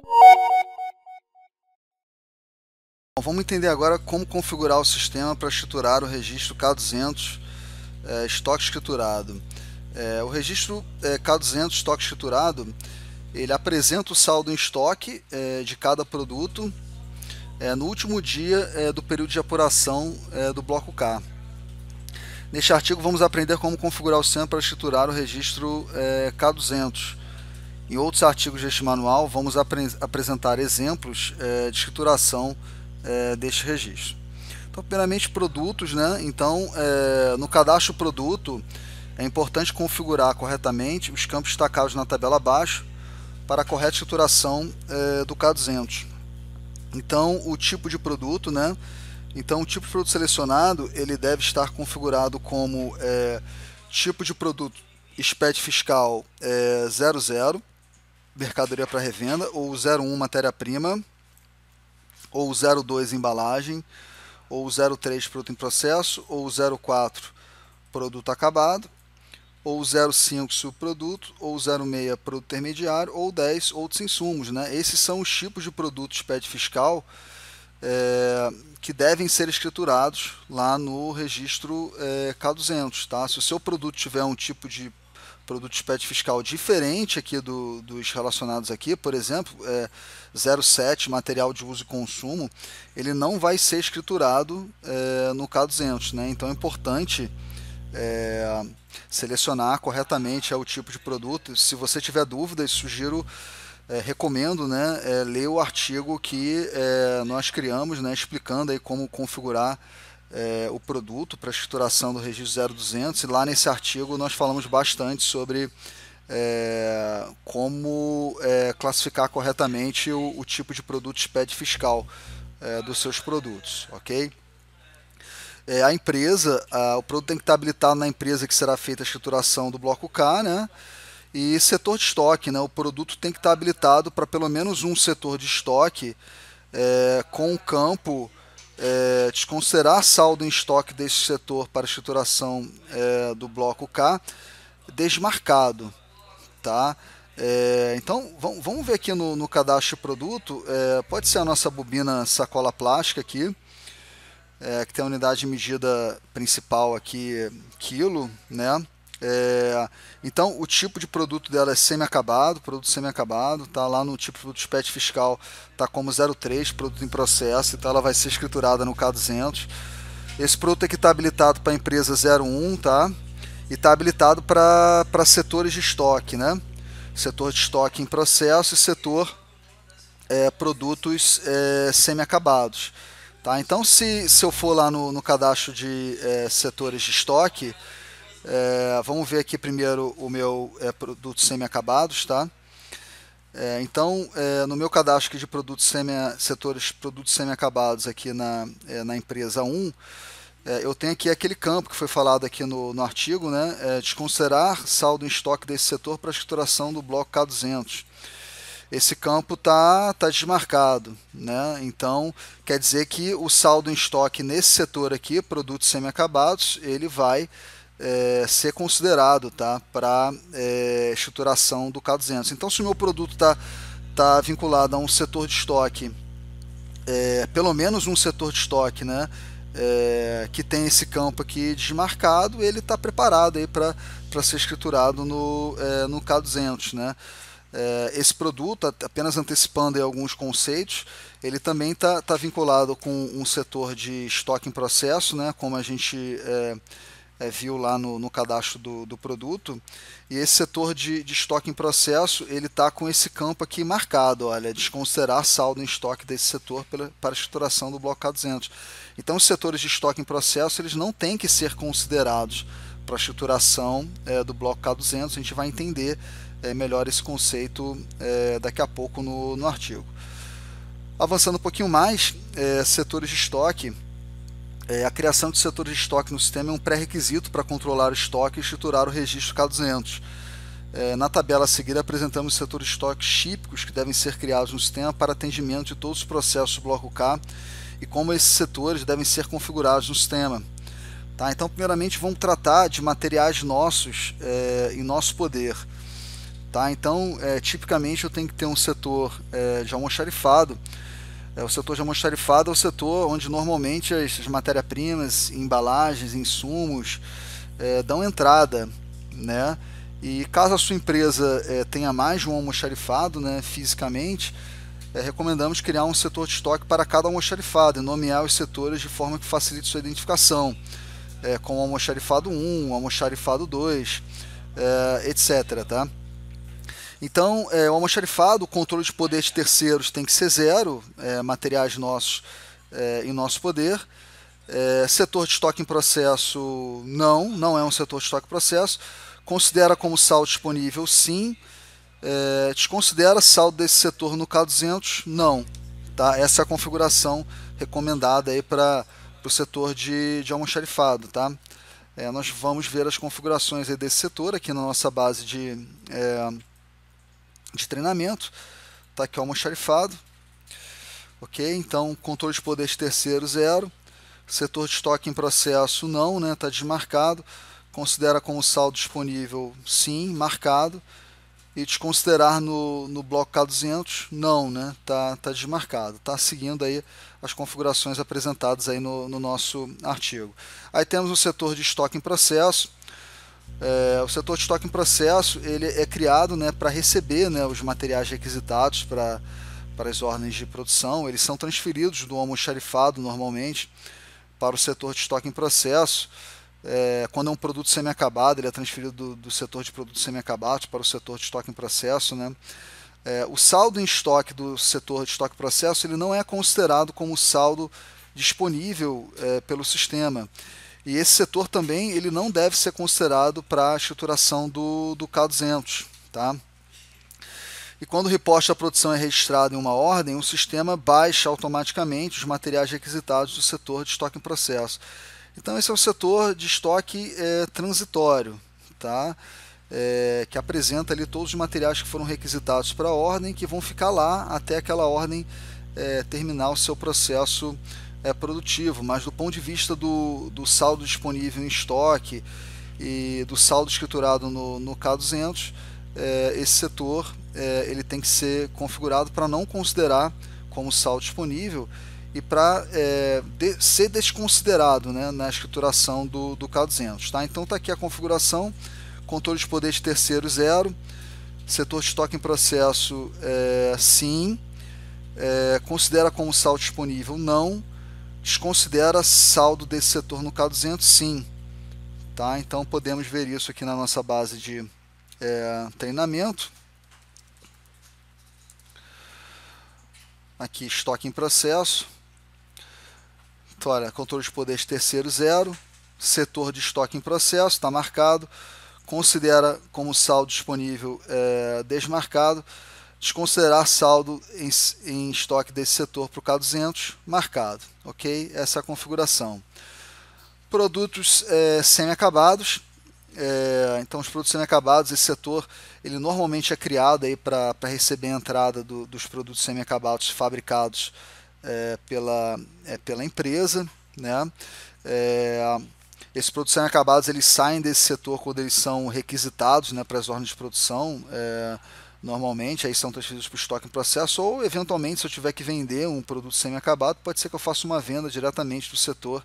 Bom, vamos entender agora como configurar o sistema para escriturar o registro K200 estoque escriturado. O registro K200 estoque escriturado, ele apresenta o saldo em estoque de cada produto no último dia do período de apuração do bloco K. Neste artigo vamos aprender como configurar o sistema para escriturar o registro K200. Em outros artigos deste manual vamos apresentar exemplos de escrituração deste registro. Então, primeiramente, produtos, né? Então, no cadastro produto, é importante configurar corretamente os campos destacados na tabela abaixo para a correta escrituração do K200. Então, o tipo de produto, né? Então, o tipo de produto selecionado, ele deve estar configurado como tipo de produto SPED fiscal 00, mercadoria para revenda, ou 01, matéria-prima, ou 02, embalagem, ou 03, produto em processo, ou 04, produto acabado, ou 05, subproduto, ou 06, produto intermediário, ou 10, outros insumos, né? Esses são os tipos de produto SPED fiscal que devem ser escriturados lá no registro K200, tá? Se o seu produto tiver um tipo de produto SPED fiscal diferente aqui dos relacionados aqui, por exemplo, 07, material de uso e consumo, ele não vai ser escriturado no K200, né? Então é importante selecionar corretamente o tipo de produto. Se você tiver dúvidas, sugiro, recomendo, né, ler o artigo que nós criamos, né, explicando aí como configurar o produto para a escrituração do registro 0200, e lá nesse artigo nós falamos bastante sobre como classificar corretamente o tipo de produto SPED fiscal dos seus produtos, ok? A empresa, o produto tem que estar habilitado na empresa que será feita a escrituração do bloco K, né? E setor de estoque, né? O produto tem que estar habilitado para pelo menos um setor de estoque com o campo desconsiderar saldo em estoque desse setor para a escrituração do bloco K desmarcado, tá? Então vamos ver aqui no cadastro de produto, pode ser a nossa bobina sacola plástica aqui, que tem a unidade de medida principal aqui, quilo, né? Então o tipo de produto dela é semi-acabado, produto semi-acabado, tá lá no tipo de produto SPED fiscal, tá como 03, produto em processo, então ela vai ser escriturada no K200. Esse produto aqui está habilitado para a empresa 01, tá? E está habilitado para setores de estoque, né? Setor de estoque em processo e setor produtos semi-acabados. Tá? Então, se eu for lá no cadastro de setores de estoque, vamos ver aqui primeiro o meu produtos semi-acabados, tá? Então, no meu cadastro aqui de setores produtos semi-acabados aqui na empresa 1, eu tenho aqui aquele campo que foi falado aqui no artigo, né? Desconsiderar saldo em estoque desse setor para a escrituração do bloco K200. Esse campo tá desmarcado, né? Então quer dizer que o saldo em estoque nesse setor aqui, produtos semi-acabados, ele vai ser considerado, tá, para escrituração do K200. Então, se o meu produto tá vinculado a um setor de estoque, pelo menos um setor de estoque, né, que tem esse campo aqui desmarcado, ele está preparado aí para ser escriturado no K200, né? Esse produto, apenas antecipando aí alguns conceitos, ele também está vinculado com um setor de estoque em processo, né, como a gente viu lá no cadastro do produto. E esse setor de estoque em processo, ele está com esse campo aqui marcado, olha, desconsiderar saldo em estoque desse setor para a escrituração do bloco K200. Então, os setores de estoque em processo, eles não têm que ser considerados para a escrituração do bloco K200. A gente vai entender melhor esse conceito daqui a pouco no artigo. Avançando um pouquinho mais, setores de estoque. A criação de setores de estoque no sistema é um pré-requisito para controlar o estoque e escriturar o registro K200. Na tabela a seguir apresentamos os setores de estoque típicos que devem ser criados no sistema para atendimento de todos os processos do bloco K e como esses setores devem ser configurados no sistema. Tá? Então, primeiramente, vamos tratar de materiais nossos em nosso poder. tá? Então, tipicamente eu tenho que ter um setor de almoxarifado. O setor de almoxarifado é o setor onde normalmente as matérias-primas, embalagens, insumos dão entrada, né? E caso a sua empresa tenha mais de um almoxarifado, né, fisicamente, recomendamos criar um setor de estoque para cada almoxarifado e nomear os setores de forma que facilite sua identificação, como almoxarifado 1, almoxarifado 2, etc. Tá? Então, o almoxarifado, o controle de poder de terceiros tem que ser zero, materiais nossos em nosso poder. Setor de estoque em processo, não é um setor de estoque em processo. Considera como saldo disponível, sim. Desconsidera saldo desse setor no K200? Não. Tá? Essa é a configuração recomendada para o setor de almoxarifado. Tá? Nós vamos ver as configurações aí desse setor aqui na nossa base de treinamento. Tá aqui o almoxarifado. Ok? Então, controle de poder de terceiro, zero. Setor de estoque em processo, não, né? Está desmarcado. Considera como saldo disponível, sim, marcado. E desconsiderar no bloco K200, não, né? Tá desmarcado. Tá seguindo aí as configurações apresentadas aí no nosso artigo. Aí temos o setor de estoque em processo. O setor de estoque em processo ele é criado, né, para receber, né, os materiais requisitados para as ordens de produção. Eles são transferidos do almoxarifado normalmente para o setor de estoque em processo. Quando é um produto semi-acabado, ele é transferido do setor de produtos semi-acabados para o setor de estoque em processo, né? O saldo em estoque do setor de estoque em processo ele não é considerado como saldo disponível pelo sistema. E esse setor também ele não deve ser considerado para a escrituração do K200. Tá? E quando o reporte da produção é registrado em uma ordem, o sistema baixa automaticamente os materiais requisitados do setor de estoque em processo. Então esse é o setor de estoque transitório, tá? Que apresenta ali todos os materiais que foram requisitados para a ordem, que vão ficar lá até aquela ordem terminar o seu processo produtivo. Mas do ponto de vista do saldo disponível em estoque e do saldo escriturado no K200, esse setor ele tem que ser configurado para não considerar como saldo disponível e para ser desconsiderado, né, na escrituração do K200. Tá? Então está aqui a configuração, controle de poder de terceiro, zero, setor de estoque em processo, sim, considera como saldo disponível, não, desconsidera saldo desse setor no K200, sim. Tá? Então podemos ver isso aqui na nossa base de treinamento. Aqui, estoque em processo. Então, olha, controle de poder de terceiro, zero. Setor de estoque em processo, está marcado. Considera como saldo disponível desmarcado. Desconsiderar saldo em estoque desse setor para o K200, marcado. Ok? Essa é a configuração. Produtos semi-acabados. Então, os produtos semi-acabados, esse setor ele normalmente é criado para receber a entrada dos produtos semi-acabados fabricados pela empresa, né? Esses produtos semi-acabados eles saem desse setor quando eles são requisitados, né, para as ordens de produção, normalmente, aí são transferidos para o estoque em processo, ou eventualmente, se eu tiver que vender um produto semi-acabado, pode ser que eu faça uma venda diretamente do setor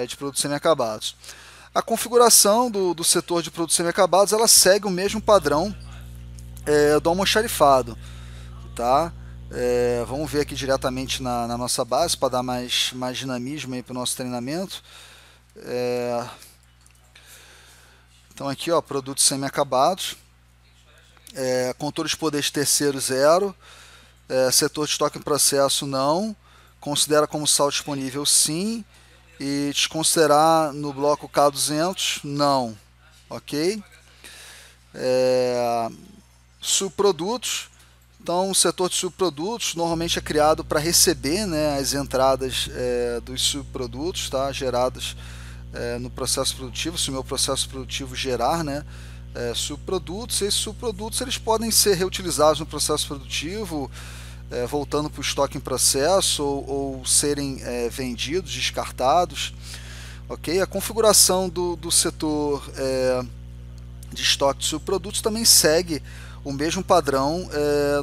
de produtos semi-acabados. A configuração do setor de produtos semi-acabados ela segue o mesmo padrão do almoxarifado. Tá? Vamos ver aqui diretamente na nossa base para dar mais dinamismo para o nosso treinamento. Então aqui, ó, produtos semi-acabados, controle de poder de terceiro, zero, setor de estoque em processo, não, considera como saldo disponível, sim, e desconsiderar no bloco K200, não, ok? Subprodutos. Então, o setor de subprodutos normalmente é criado para receber, né, as entradas dos subprodutos, tá, geradas no processo produtivo. Se o meu processo produtivo gerar, né, subprodutos, esses subprodutos eles podem ser reutilizados no processo produtivo, voltando para o estoque em processo ou serem vendidos, descartados. Okay? A configuração do setor de estoque de subprodutos também segue o mesmo padrão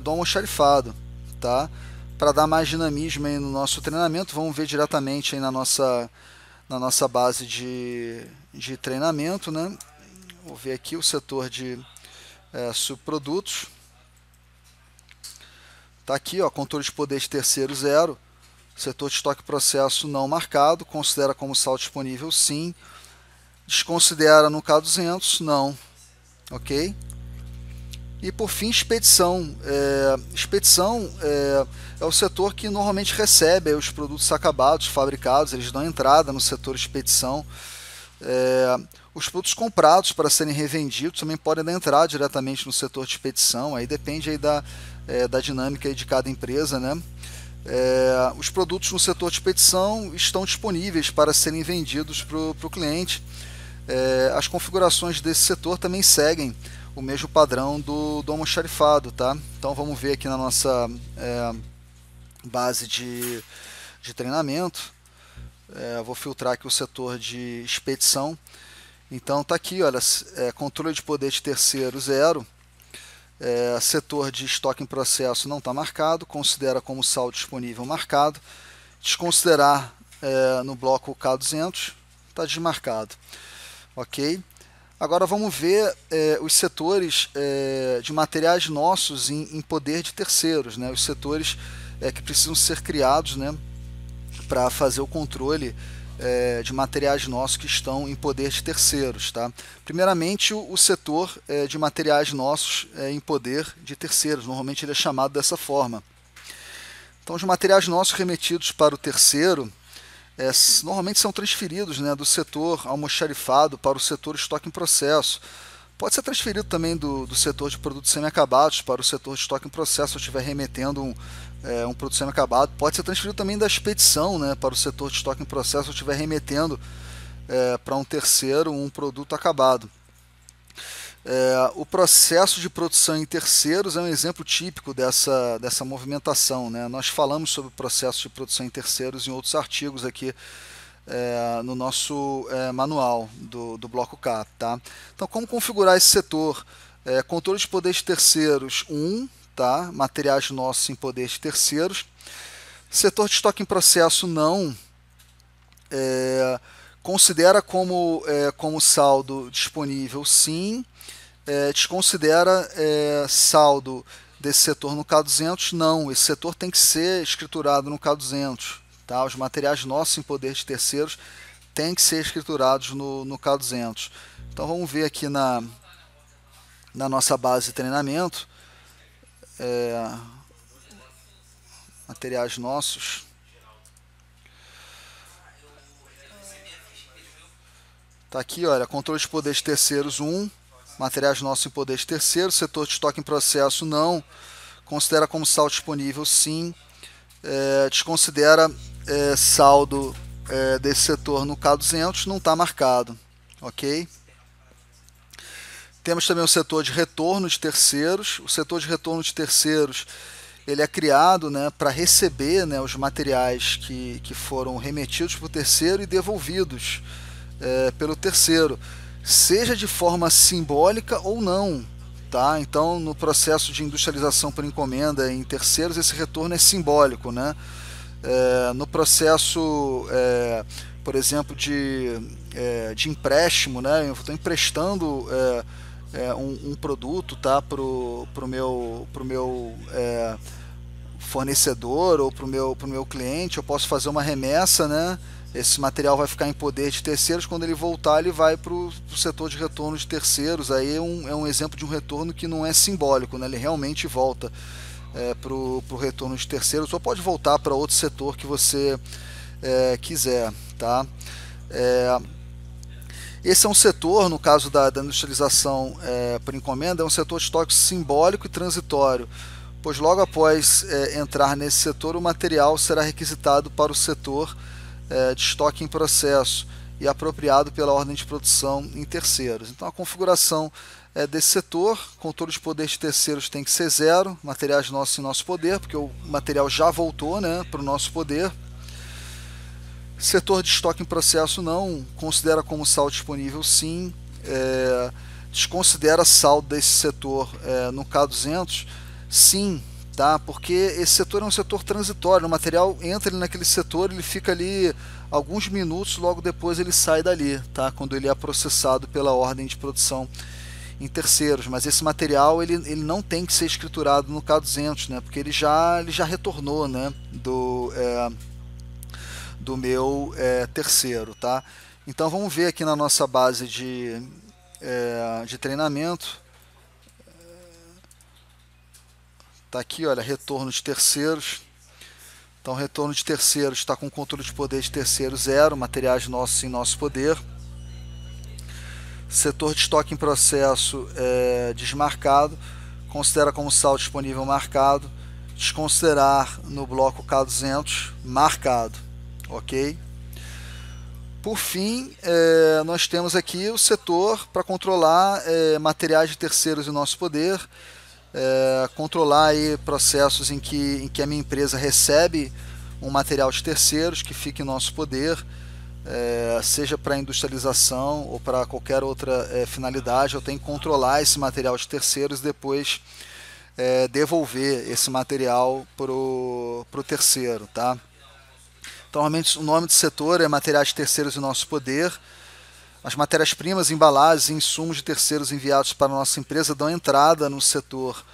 do almoxarifado, tá? Para dar mais dinamismo aí no nosso treinamento, vamos ver diretamente aí na nossa base de treinamento, né? Vou ver aqui o setor de subprodutos. Tá aqui, ó, controle de poder de terceiro 0, setor de estoque e processo não marcado, considera como saldo disponível sim, desconsidera no K200 não, ok? E por fim, expedição. Expedição é o setor que normalmente recebe os produtos acabados, fabricados, eles dão entrada no setor expedição. Os produtos comprados para serem revendidos também podem dar entrada diretamente no setor de expedição, aí depende aí da dinâmica aí de cada empresa, né? Os produtos no setor de expedição estão disponíveis para serem vendidos para o cliente. As configurações desse setor também seguem o mesmo padrão do almoxarifado, tá? Então vamos ver aqui na nossa base de treinamento. Vou filtrar aqui o setor de expedição. Então tá aqui, olha, controle de poder de terceiro 0, setor de estoque em processo não está marcado, considera como saldo disponível marcado, desconsiderar no bloco K200 está desmarcado, ok? Agora vamos ver os setores de materiais nossos em poder de terceiros, né? Os setores que precisam ser criados, né, para fazer o controle de materiais nossos que estão em poder de terceiros, tá? Primeiramente, o setor de materiais nossos em poder de terceiros, normalmente ele é chamado dessa forma. Então, os materiais nossos remetidos para o terceiro normalmente são transferidos, né, do setor almoxarifado para o setor estoque em processo. Pode ser transferido também do setor de produtos semi-acabados para o setor de estoque em processo, se eu estiver remetendo um produto semi-acabado. Pode ser transferido também da expedição, né, para o setor de estoque em processo, se eu estiver remetendo para um terceiro um produto acabado. O processo de produção em terceiros é um exemplo típico dessa movimentação, né? Nós falamos sobre o processo de produção em terceiros em outros artigos aqui no nosso manual do bloco K, tá? Então, como configurar esse setor? Controle de poder de terceiros 1, tá? Materiais nossos em poder de terceiros. Setor de estoque em processo não. Considera como saldo disponível sim. Desconsidera saldo desse setor no K200 não. Esse setor tem que ser escriturado no K200. Tá? Os materiais nossos em poder de terceiros têm que ser escriturados no K200. Então vamos ver aqui na nossa base de treinamento, materiais nossos. Tá aqui, olha, controle de poder de terceiros 1, materiais nossos em poder de terceiros, setor de estoque em processo não, considera como saldo disponível sim, desconsidera saldo desse setor no K200 não está marcado, ok? Temos também o setor de retorno de terceiros. O setor de retorno de terceiros ele é criado, né, para receber, né, os materiais que foram remetidos para o terceiro e devolvidos pelo terceiro, seja de forma simbólica ou não. Tá? Então, no processo de industrialização por encomenda em terceiros, esse retorno é simbólico, né? No processo, por exemplo, de empréstimo, né? Eu estou emprestando um produto, tá, para o meu fornecedor ou para o meu cliente, eu posso fazer uma remessa, né? Esse material vai ficar em poder de terceiros, quando ele voltar ele vai para o setor de retorno de terceiros. Aí é um exemplo de um retorno que não é simbólico, né? Ele realmente volta para o retorno de terceiros, ou pode voltar para outro setor que você quiser. Tá? Esse é um setor, no caso da industrialização por encomenda, é um setor de estoque simbólico e transitório, pois logo após entrar nesse setor, o material será requisitado para o setor de estoque em processo e apropriado pela ordem de produção em terceiros. Então a configuração desse setor, controle de poder de terceiros tem que ser 0, materiais nossos em nosso poder, porque o material já voltou, né, para o nosso poder. Setor de estoque em processo não, considera como saldo disponível sim, desconsidera saldo desse setor no K200? Sim, tá? Porque esse setor é um setor transitório, o material entra ali naquele setor, ele fica ali alguns minutos, logo depois ele sai dali, tá? Quando ele é processado pela ordem de produção em terceiros, mas esse material ele não tem que ser escriturado no K200, né? Porque ele já retornou, né? Do meu terceiro, tá? Então vamos ver aqui na nossa base de treinamento. Tá aqui, olha, retorno de terceiros. Então, retorno de terceiros está com controle de poder de terceiro 0, materiais nossos em nosso poder. Setor de estoque em processo desmarcado, considera como saldo disponível marcado, desconsiderar no bloco K200 marcado, ok? Por fim, nós temos aqui o setor para controlar materiais de terceiros em nosso poder, controlar aí processos em que a minha empresa recebe um material de terceiros que fica em nosso poder, seja para industrialização ou para qualquer outra finalidade. Eu tenho que controlar esse material de terceiros e depois devolver esse material para o terceiro, tá? Então, normalmente o nome do setor é materiais de terceiros em nosso poder. As matérias-primas, embalagens e insumos de terceiros enviados para a nossa empresa dão entrada no setor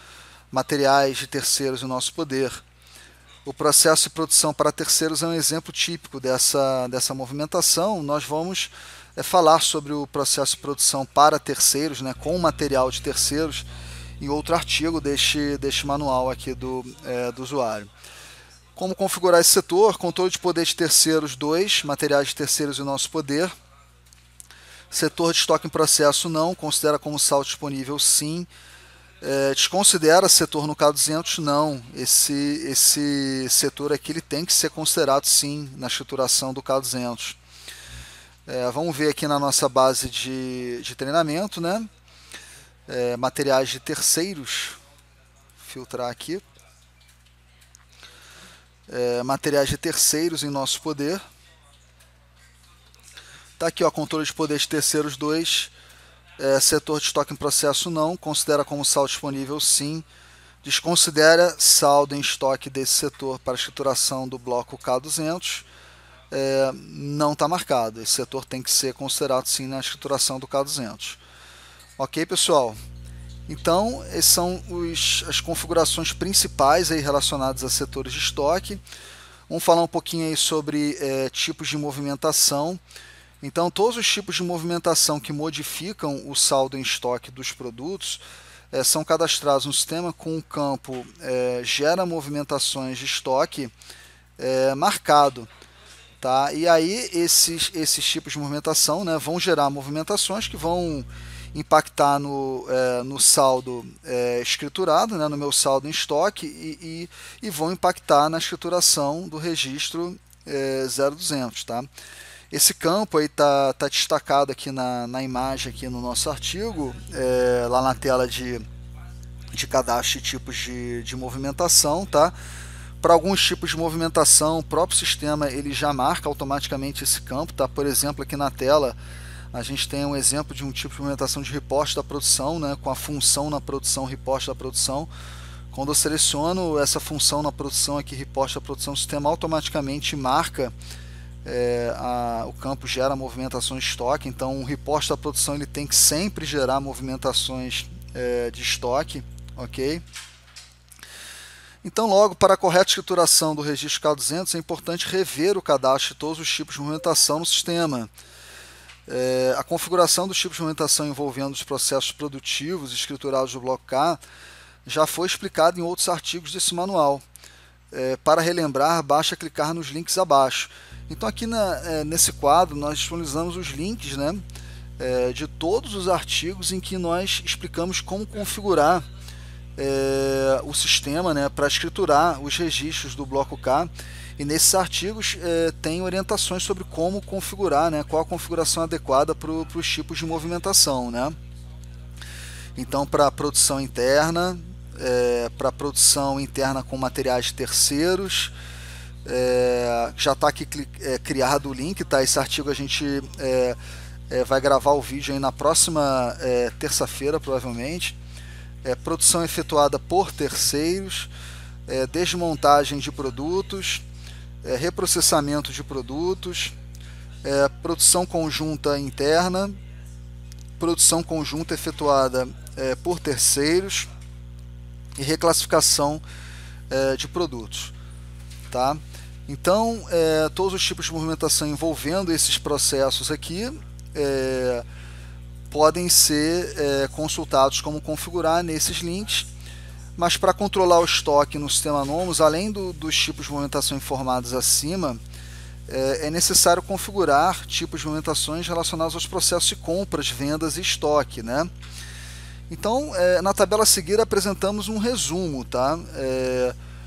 materiais de terceiros em nosso poder. O processo de produção para terceiros é um exemplo típico dessa movimentação. Nós vamos falar sobre o processo de produção para terceiros, né, com material de terceiros, em outro artigo deste manual aqui do usuário. Como configurar esse setor? Controle de poder de terceiros 2, materiais de terceiros em nosso poder. Setor de estoque em processo não, considera como saldo disponível sim. Desconsidera setor no K200? Não. Esse setor aqui ele tem que ser considerado sim na escrituração do K200. Vamos ver aqui na nossa base de treinamento, né? Materiais de terceiros. Filtrar aqui. Materiais de terceiros em nosso poder. Tá aqui, ó, controle de poder de terceiros 2, setor de estoque em processo não, considera como saldo disponível sim, desconsidera saldo em estoque desse setor para a escrituração do bloco K200, não está marcado, esse setor tem que ser considerado sim na escrituração do K200. Ok, pessoal? Então, essas são as configurações principais aí relacionadas a setores de estoque. Vamos falar um pouquinho aí sobre tipos de movimentação. Então, todos os tipos de movimentação que modificam o saldo em estoque dos produtos são cadastrados no sistema com o campo gera movimentações de estoque marcado. Tá? E aí, esses tipos de movimentação, né, vão gerar movimentações que vão impactar no saldo escriturado, né, no meu saldo em estoque, e vão impactar na escrituração do registro 0200. Tá? Esse campo aí tá destacado aqui na imagem aqui no nosso artigo, lá na tela de cadastro de tipos de movimentação. Tá? Para alguns tipos de movimentação, o próprio sistema ele já marca automaticamente esse campo. Tá? Por exemplo, aqui na tela a gente tem um exemplo de um tipo de movimentação de reposte da produção, né, com a função na produção, reposte da produção. Quando eu seleciono essa função na produção aqui, reposte da produção, o sistema automaticamente marca o campo gera movimentações de estoque. Então o reposte da produção ele tem que sempre gerar movimentações de estoque, ok? Então, logo, para a correta escrituração do registro K200 é importante rever o cadastro de todos os tipos de movimentação no sistema. A configuração dos tipos de movimentação envolvendo os processos produtivos escriturados do bloco K já foi explicado em outros artigos desse manual. Para relembrar, basta clicar nos links abaixo. Então aqui nesse quadro nós disponibilizamos os links, né, de todos os artigos em que nós explicamos como configurar o sistema, né, para escriturar os registros do bloco K. E nesses artigos tem orientações sobre como configurar, né, qual a configuração adequada para os tipos de movimentação. Né? Então, para a produção interna, para produção interna com materiais terceiros, já está aqui criado o link. Tá? Esse artigo a gente vai gravar o vídeo aí na próxima terça-feira, provavelmente. Produção efetuada por terceiros, desmontagem de produtos, reprocessamento de produtos, produção conjunta interna, produção conjunta efetuada por terceiros e reclassificação de produtos, tá? Então, todos os tipos de movimentação envolvendo esses processos aqui podem ser consultados como configurar nesses links, mas para controlar o estoque no sistema Nomos, além dos tipos de movimentação informados acima, é necessário configurar tipos de movimentações relacionados aos processos de compras, vendas e estoque, né? Então, na tabela a seguir apresentamos um resumo, tá?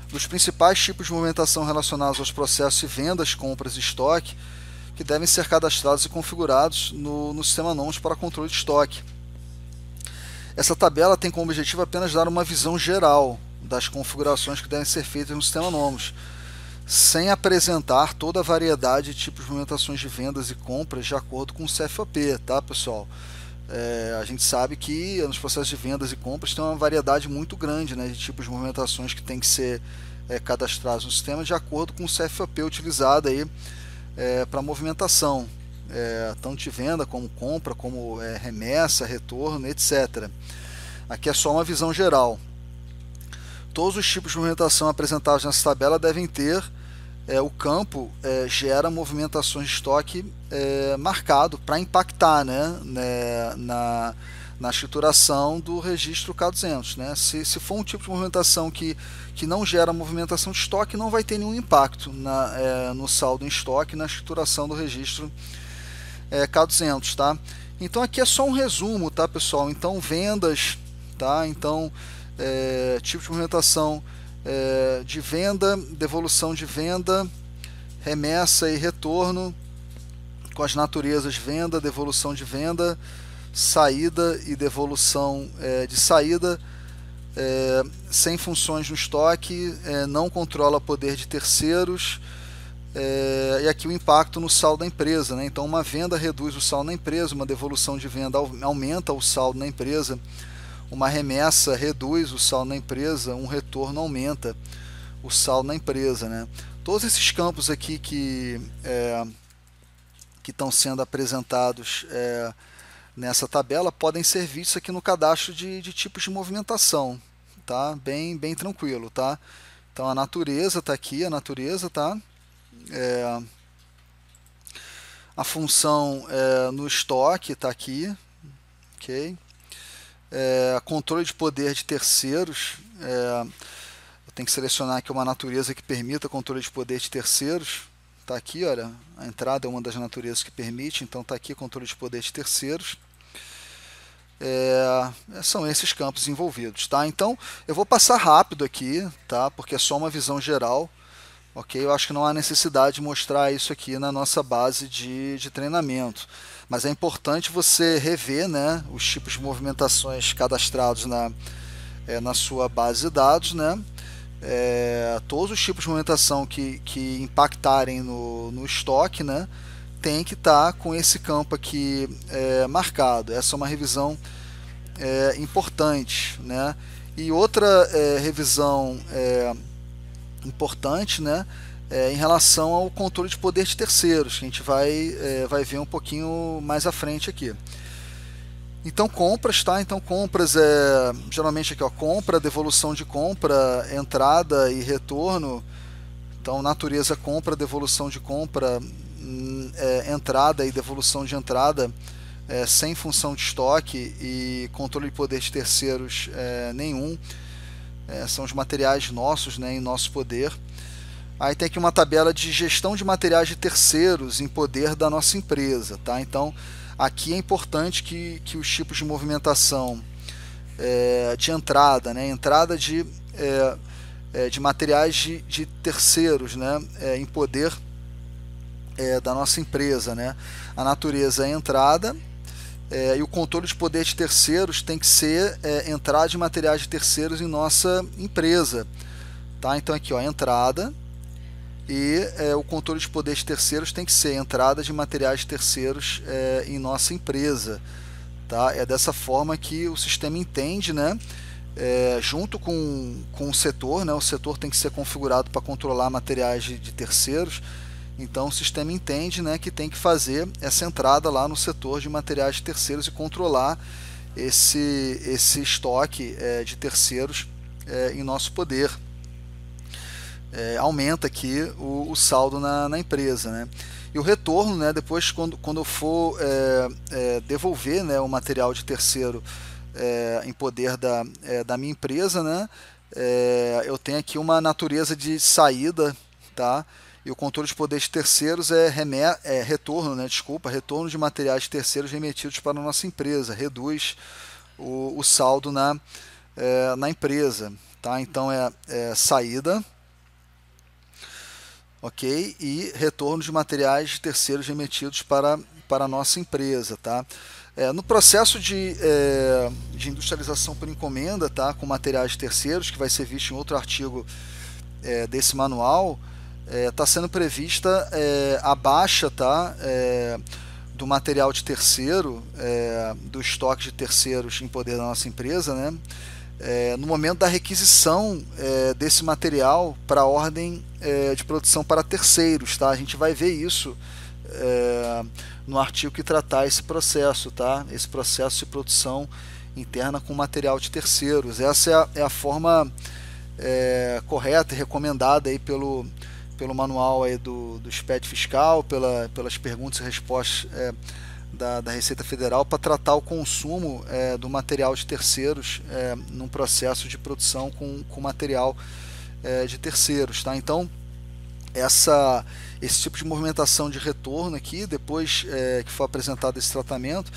Dos principais tipos de movimentação relacionados aos processos de vendas, compras e estoque, que devem ser cadastrados e configurados no sistema Nomos para controle de estoque. Essa tabela tem como objetivo apenas dar uma visão geral das configurações que devem ser feitas no sistema Nomos, sem apresentar toda a variedade de tipos de movimentações de vendas e compras de acordo com o CFOP, tá, pessoal? A gente sabe que nos processos de vendas e compras tem uma variedade muito grande, né, de tipos de movimentações que tem que ser cadastrados no sistema de acordo com o CFOP utilizado aí para movimentação, tanto de venda como compra, como remessa, retorno, etc. Aqui é só uma visão geral. Todos os tipos de movimentação apresentados nessa tabela devem ter o campo gera movimentações de estoque marcado para impactar, né, na escrituração do registro K200. Né? Se for um tipo de movimentação que não gera movimentação de estoque, não vai ter nenhum impacto no saldo em estoque, na escrituração do registro K200. Tá? Então aqui é só um resumo, tá, pessoal? Então vendas, tá? Então tipo de movimentação de venda, devolução de venda, remessa e retorno, com as naturezas venda, devolução de venda, saída e devolução de saída, sem funções no estoque, não controla poder de terceiros, e aqui o impacto no saldo da empresa, né? Então uma venda reduz o saldo na empresa, uma devolução de venda aumenta o saldo na empresa, uma remessa reduz o saldo na empresa, um retorno aumenta o saldo na empresa, né? Todos esses campos aqui que estão sendo apresentados nessa tabela podem ser vistos aqui no cadastro de tipos de movimentação, tá? Bem tranquilo, tá? Então a natureza está aqui, a natureza, tá? A função no estoque está aqui, ok? Controle de poder de terceiros, eu tenho que selecionar aqui uma natureza que permita controle de poder de terceiros, está aqui, olha, a entrada é uma das naturezas que permite, então está aqui controle de poder de terceiros. São esses campos envolvidos, tá? Então eu vou passar rápido aqui, tá? Porque é só uma visão geral, ok? Eu acho que não há necessidade de mostrar isso aqui na nossa base de treinamento. Mas é importante você rever, né, os tipos de movimentações cadastrados na sua base de dados, né? Todos os tipos de movimentação que impactarem no estoque, né, tem que estar com esse campo aqui marcado. Essa é uma revisão importante, né? E outra revisão importante, né, em relação ao controle de poder de terceiros, que a gente vai ver um pouquinho mais à frente aqui. Então compras, tá? Então compras geralmente aqui, ó, compra, devolução de compra, entrada e retorno. Então natureza compra, devolução de compra, entrada e devolução de entrada, sem função de estoque e controle de poder de terceiros nenhum. São os materiais nossos, né, em nosso poder. Aí tem aqui uma tabela de gestão de materiais de terceiros em poder da nossa empresa, tá? Então aqui é importante que os tipos de movimentação de entrada, né, entrada de materiais de terceiros, né, em poder da nossa empresa, né? A natureza é entrada, e o controle de poder de terceiros tem que ser entrada de materiais de terceiros em nossa empresa, tá? Então aqui, ó, entrada e o controle de poder de terceiros tem que ser entrada de materiais de terceiros em nossa empresa. Tá? É dessa forma que o sistema entende, né? Junto com o setor, né? O setor tem que ser configurado para controlar materiais de terceiros. Então o sistema entende, né, que tem que fazer essa entrada lá no setor de materiais de terceiros e controlar esse estoque de terceiros em nosso poder. Aumenta aqui o saldo na empresa, né? E o retorno, né, depois quando eu for devolver, né, o material de terceiro em poder da minha empresa, né, eu tenho aqui uma natureza de saída, tá? E o controle de poder de terceiros retorno, né, retorno de materiais de terceiros remetidos para a nossa empresa, reduz o saldo na empresa, tá? Então saída, ok? E retorno de materiais de terceiros remetidos para a nossa empresa, tá? No processo de industrialização por encomenda, tá? Com materiais de terceiros, que vai ser visto em outro artigo desse manual, está sendo prevista a baixa, tá? Do material de terceiro, do estoque de terceiros em poder da nossa empresa, né? No momento da requisição desse material para a ordem de produção para terceiros, tá? A gente vai ver isso no artigo que tratar esse processo, tá? Esse processo de produção interna com material de terceiros. Essa é a forma correta e recomendada aí pelo manual aí do SPED fiscal, pelas perguntas e respostas da Receita Federal, para tratar o consumo do material de terceiros num processo de produção com material de terceiros, tá? Então esse tipo de movimentação de retorno aqui, depois que for apresentado esse tratamento,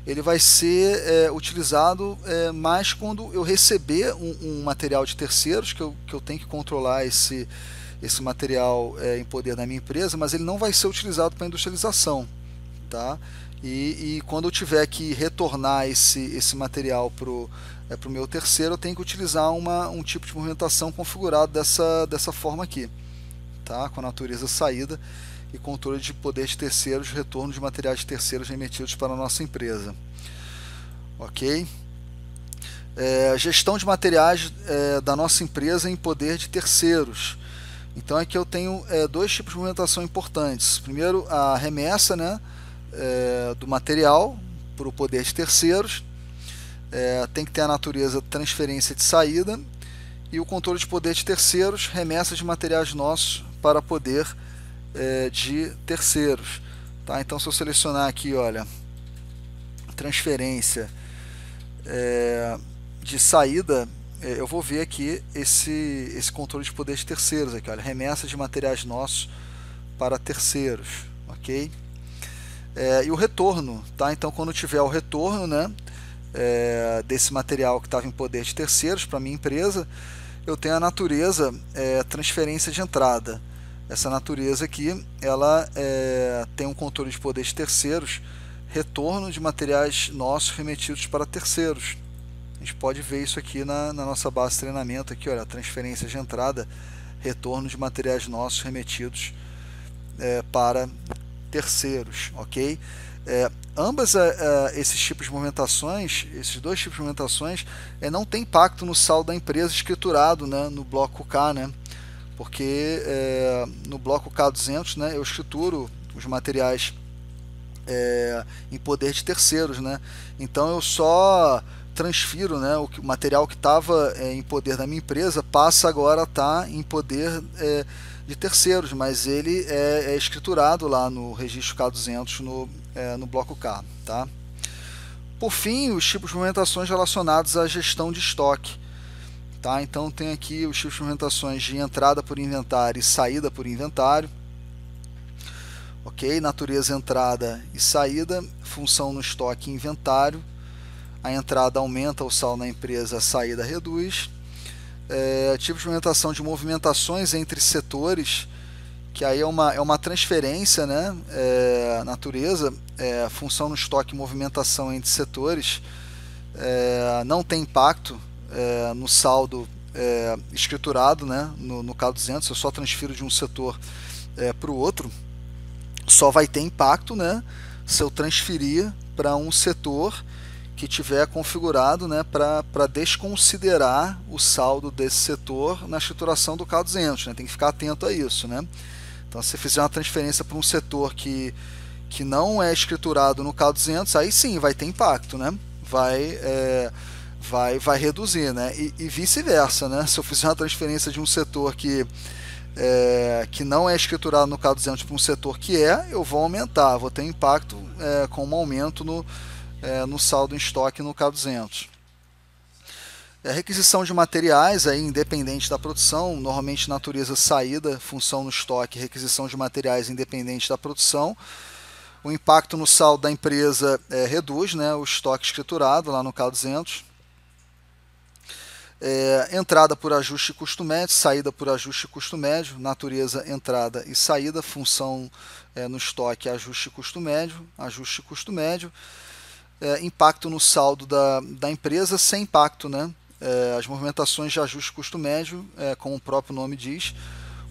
ele vai ser utilizado mais quando eu receber um material de terceiros, que eu tenho que controlar esse material em poder da minha empresa, mas ele não vai ser utilizado para industrialização, tá? E quando eu tiver que retornar esse material para o meu terceiro, eu tenho que utilizar um tipo de movimentação configurado dessa forma aqui, tá? Com a natureza saída e controle de poder de terceiros, retorno de materiais de terceiros remetidos para a nossa empresa. Ok? Gestão de materiais da nossa empresa em poder de terceiros. Então aqui eu tenho dois tipos de movimentação importantes. Primeiro, a remessa, né, do material para o poder de terceiros. Tem que ter a natureza transferência de saída. E o controle de poder de terceiros, remessa de materiais nossos para poder de terceiros. Tá? Então se eu selecionar aqui, olha, transferência de saída, eu vou ver aqui esse controle de poder de terceiros aqui, olha, remessa de materiais nossos para terceiros, ok? E o retorno, tá? Então quando tiver o retorno, né, desse material que estava em poder de terceiros para minha empresa, eu tenho a natureza transferência de entrada. Essa natureza aqui, ela tem um controle de poder de terceiros, retorno de materiais nossos remetidos para terceiros. A gente pode ver isso aqui na nossa base de treinamento, aqui, olha, transferência de entrada, retorno de materiais nossos remetidos para terceiros, ok? Ambas esses tipos de movimentações, esses dois tipos de movimentações, não tem impacto no saldo da empresa escriturado, né, no bloco K, né? Porque no bloco K200, né, eu escrituro os materiais em poder de terceiros, né? Então eu só transfiro, né, o material que estava em poder da minha empresa passa agora a estar em poder de terceiros, mas ele é escriturado lá no registro K200 no bloco K, tá? Por fim, os tipos de movimentações relacionados à gestão de estoque, tá? Então tem aqui os tipos de movimentações de entrada por inventário e saída por inventário, ok? Natureza entrada e saída, função no estoque e inventário. A entrada aumenta o saldo na empresa, a saída reduz. Tipo de movimentação de movimentações entre setores, que aí é uma transferência, né? Natureza, função no estoque e movimentação entre setores, não tem impacto no saldo escriturado, né, no K200, eu só transfiro de um setor para o outro, só vai ter impacto, né, se eu transferir para um setor que tiver configurado, né, para desconsiderar o saldo desse setor na escrituração do K200, né, tem que ficar atento a isso, né. Então, se você fizer uma transferência para um setor que não é escriturado no K200, aí sim vai ter impacto, né, vai reduzir, né, e vice-versa, né, se eu fizer uma transferência de um setor que não é escriturado no K200 para um setor que eu vou aumentar, vou ter impacto com um aumento no saldo em estoque no K200. Requisição de materiais, aí, independente da produção, normalmente natureza saída, função no estoque, requisição de materiais independente da produção. O impacto no saldo da empresa reduz, né, o estoque escriturado lá no K200. Entrada por ajuste custo médio, saída por ajuste custo médio, natureza entrada e saída, função no estoque ajuste custo médio, impacto no saldo da empresa sem impacto, né? As movimentações de ajuste custo médio, como o próprio nome diz,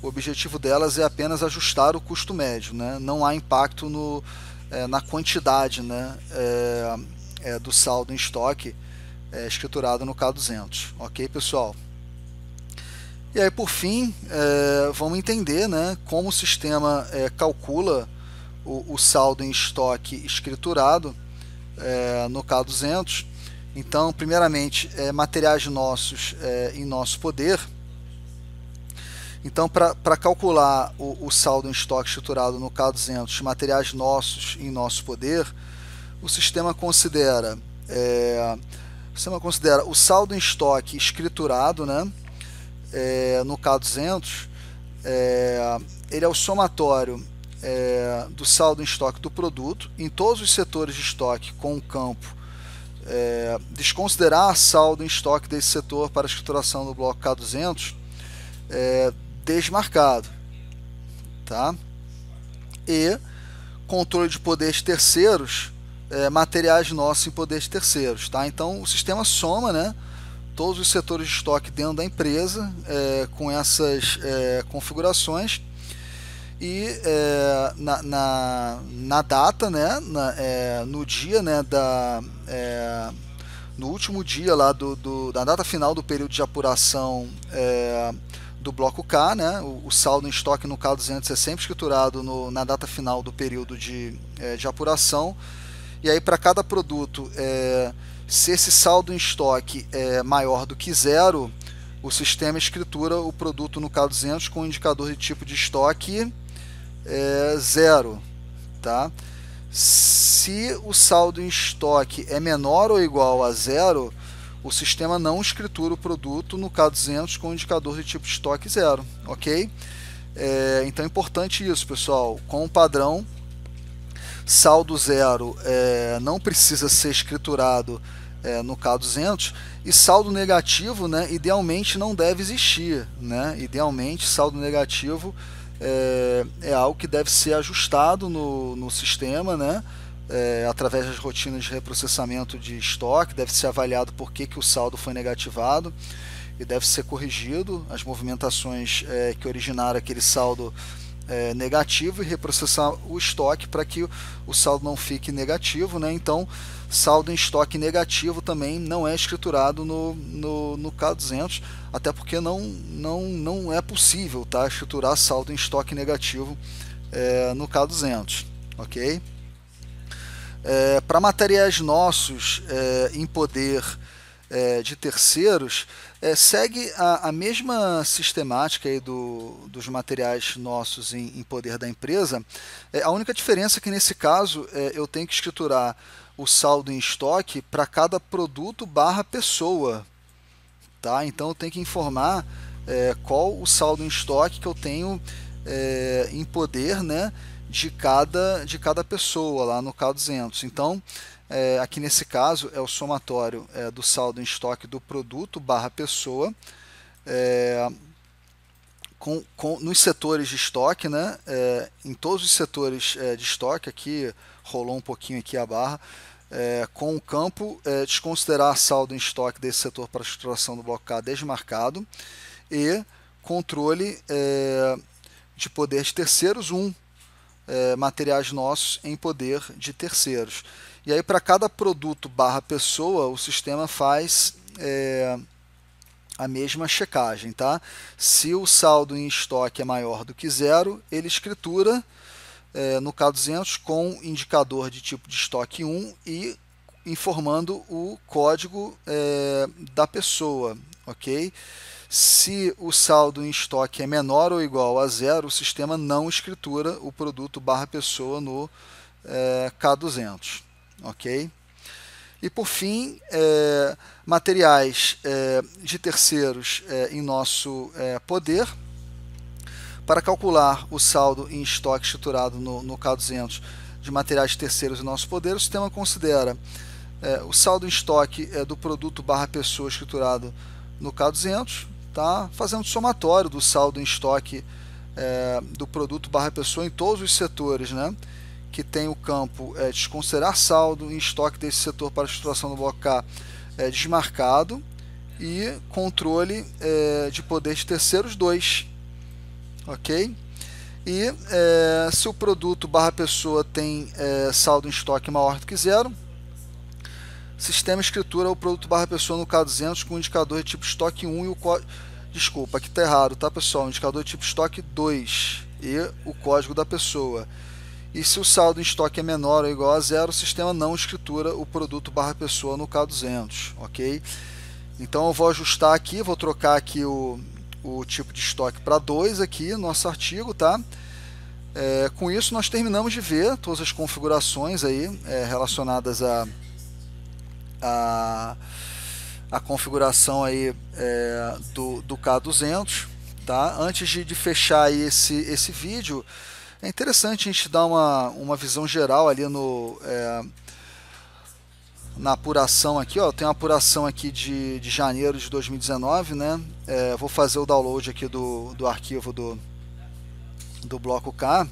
o objetivo delas é apenas ajustar o custo médio, né? Não há impacto na quantidade, né, do saldo em estoque escriturado no K200, ok, pessoal? E aí, por fim, vamos entender, né, como o sistema calcula o saldo em estoque escriturado no K200. Então, primeiramente, materiais nossos em nosso poder. Então, para calcular o saldo em estoque estruturado no K200, materiais nossos em nosso poder, o sistema considera o saldo em estoque escriturado, né, no K200, ele é o somatório do saldo em estoque do produto em todos os setores de estoque com o campo desconsiderar saldo em estoque desse setor para a escrituração do bloco K200 desmarcado, tá? E controle de poderes terceiros, materiais nossos em poderes terceiros, tá? Então o sistema soma, né, todos os setores de estoque dentro da empresa com essas configurações e na data, né, no dia, né, no último dia lá da data final do período de apuração do bloco K, né, o saldo em estoque no K200 é sempre escriturado na data final do período de apuração, e aí para cada produto, se esse saldo em estoque é maior do que 0, o sistema escritura o produto no K200 com o indicador de tipo de estoque 0, tá? Se o saldo em estoque é menor ou igual a 0, o sistema não escritura o produto no K200 com o indicador de tipo de estoque 0, ok? Então é importante isso, pessoal. Com o padrão, saldo 0 não precisa ser escriturado no K200, e saldo negativo, né, idealmente não deve existir, né? Idealmente, saldo negativo é algo que deve ser ajustado no sistema, né? Através das rotinas de reprocessamento de estoque, deve ser avaliado por que o saldo foi negativado e deve ser corrigido as movimentações que originaram aquele saldo negativo e reprocessar o estoque para que o saldo não fique negativo, né? Então, saldo em estoque negativo também não é escriturado no K200, até porque não é possível, tá, escriturar saldo em estoque negativo no K200, ok? Para materiais nossos em poder de terceiros, segue a mesma sistemática aí dos materiais nossos em poder da empresa. A única diferença é que nesse caso eu tenho que escriturar o saldo em estoque para cada produto barra pessoa, tá? Então eu tenho que informar qual o saldo em estoque que eu tenho em poder, né, de cada pessoa lá no K200. Então aqui nesse caso é o somatório do saldo em estoque do produto barra pessoa nos setores de estoque, né, em todos os setores de estoque. Aqui rolou um pouquinho aqui a barra, com o campo desconsiderar saldo em estoque desse setor para a estruturação do bloco K desmarcado, e controle de poder de terceiros, materiais nossos em poder de terceiros. E aí, para cada produto barra pessoa, o sistema faz a mesma checagem, tá? Se o saldo em estoque é maior do que zero, ele escritura no K200 com indicador de tipo de estoque 1 e informando o código da pessoa, ok? Se o saldo em estoque é menor ou igual a zero, o sistema não escritura o produto barra pessoa no K200, ok? E por fim, materiais de terceiros em nosso poder. Para calcular o saldo em estoque estruturado no K200 de materiais de terceiros em nosso poder, o sistema considera o saldo em estoque do produto barra pessoa escriturado no K200, tá? Fazendo somatório do saldo em estoque do produto barra pessoa em todos os setores, né? Que tem o campo desconsiderar saldo em estoque desse setor para a estruturação do bloco K desmarcado, e controle de poder de terceiros 2, ok? E se o produto barra pessoa tem saldo em estoque maior do que zero, sistema escritura o produto barra pessoa no K200 com o indicador de tipo estoque 1 e o código. Desculpa, aqui está errado, tá, pessoal? Indicador de tipo estoque 2 e o código da pessoa. E se o saldo em estoque é menor ou igual a zero, o sistema não escritura o produto barra pessoa no K200, ok? Então eu vou ajustar aqui, vou trocar aqui o tipo de estoque para 2 aqui no nosso artigo, tá? Com isso nós terminamos de ver todas as configurações aí relacionadas a configuração aí do K200, tá? Antes de fechar aí esse vídeo, é interessante a gente dar uma visão geral ali na apuração aqui, ó. Tem uma apuração aqui de janeiro de 2019, né? Vou fazer o download aqui do arquivo do bloco K.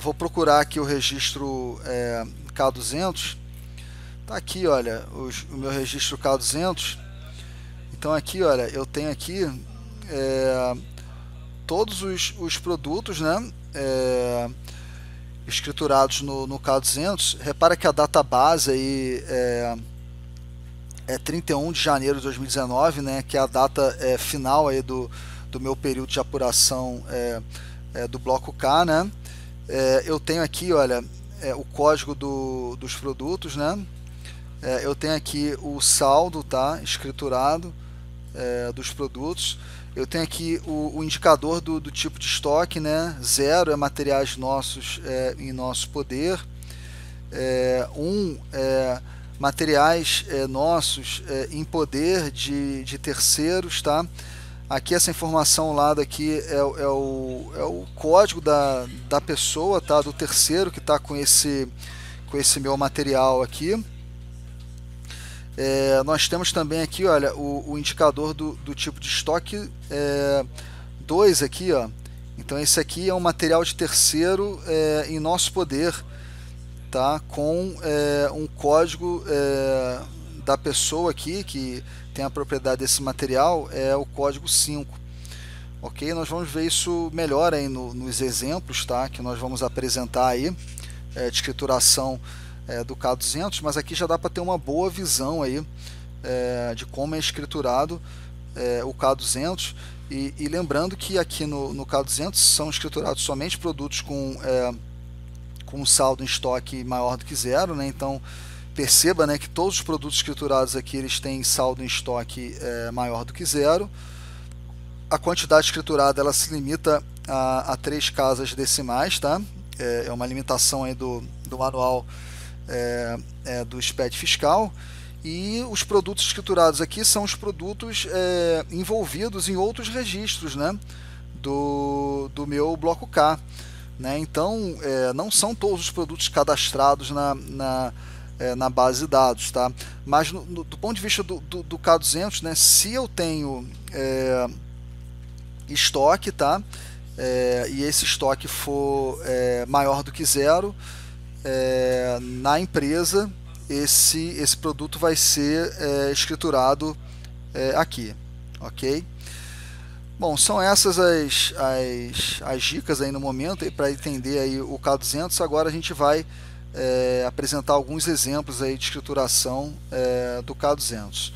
Vou procurar aqui o registro K200. Tá aqui, olha, o meu registro K200. Então aqui, olha, eu tenho aqui todos os produtos, né, escriturados no K200. Repara que a database aí é 31 de janeiro de 2019, né, que é a data final aí do meu período de apuração do bloco K, né. Eu tenho aqui, olha, o código dos produtos, né. Eu tenho aqui o saldo, tá, escriturado dos produtos. Eu tenho aqui o indicador do tipo de estoque, né? 0 é materiais nossos em nosso poder. 1 materiais nossos em poder de terceiros, tá? Aqui essa informação ao lado aqui é o código da pessoa, tá? Do terceiro que está com esse meu material aqui. Nós temos também aqui, olha, o indicador do tipo de estoque 2 aqui, ó. Então esse aqui é um material de terceiro em nosso poder, tá? Com um código da pessoa aqui que tem a propriedade desse material, é o código 5, ok? Nós vamos ver isso melhor aí nos exemplos, tá? Que nós vamos apresentar aí de escrituração do K200, mas aqui já dá para ter uma boa visão aí de como é escriturado o K200, e lembrando que aqui no K200 são escriturados somente produtos com saldo em estoque maior do que zero, né? Então perceba, né, que todos os produtos escriturados aqui eles têm saldo em estoque maior do que zero. A quantidade escriturada ela se limita a 3 casas decimais, tá? É uma limitação aí do manual do SPED fiscal. E os produtos escriturados aqui são os produtos envolvidos em outros registros, né, do meu bloco K, né? Então não são todos os produtos cadastrados na base de dados, tá? Mas do ponto de vista do K200, né, se eu tenho estoque, tá? E esse estoque for maior do que zero, na empresa esse produto vai ser escriturado aqui, ok? Bom, são essas as dicas aí no momento para entender aí o K200. Agora a gente vai apresentar alguns exemplos aí de escrituração do K200.